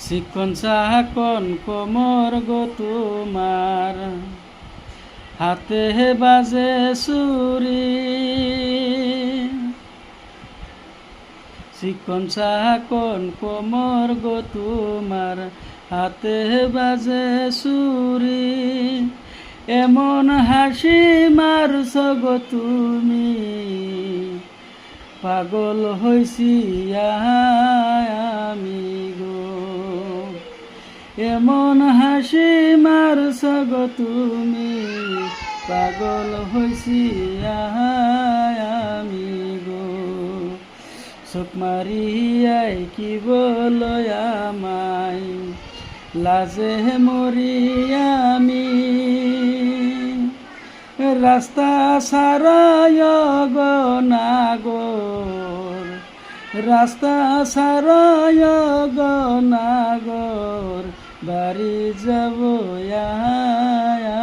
চিকন চাকন কোমর গো তোমার, হাতে বাজে চুরি। চিকন চাকন কোমর গো তোমার, হাতে বাজে চুরি। এমন হাসি মারছ গো তুমি, পাগল হইছি আমি গো। এমন হাসি মারছ গো তুমি, পাগল হইছি আমি গো। চোখ মারিয়াই কি বলো আমায়, লাজে মরি আমি। রাস্তা সারায় গো নাগর, রাস্তা সারায় গো নাগর, বাড়ি যাব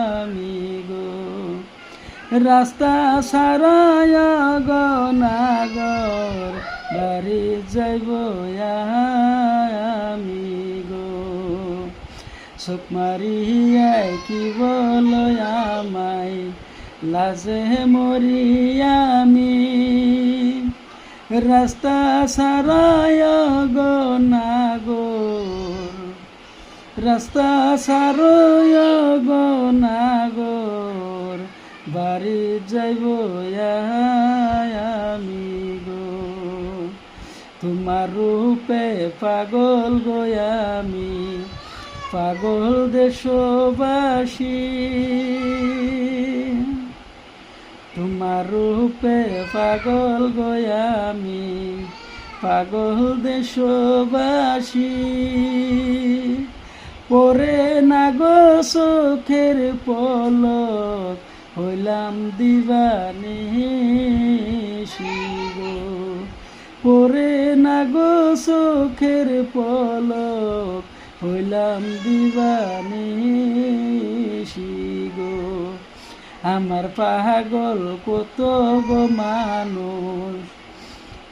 আমি গো। রাস্তা সারায় গো নাগর, বাড়ি যাইব আমি গো। চোখ মারিয়াই কি বলো আমায়, লাজে মরি আমি। রাস্তা সারায় গো নাগর, রাস্তা সারায় গো নাগর, বাড়ি যাইব আমি গো। তোমার রূপে পাগল গো আমি, পাগল দেশবাসী। তোমার রূপে পাগল গো আমি, পাগল দেশবাসী। পরে না গো চোখের পলক, হইলাম দিবানিশি গো। পরে না গো চোখের পলক, হইলাম দিবানিশি গো। আমার পাগল কত গো মানুষ,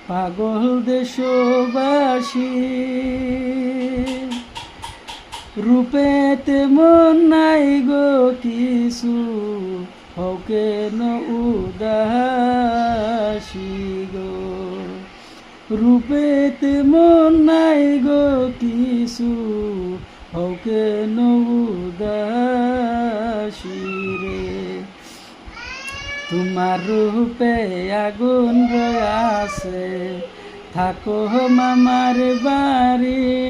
পাগল দেশবাসী। রূপেতে মন নাই গো কিছু, হও কেন উদাসী গো। রূপেতে মন নাই গো কিছু, হও কেন উদাসী রে। তোমার রূপে আগুন রয়ে আছে, থাকো মামার বাড়ি।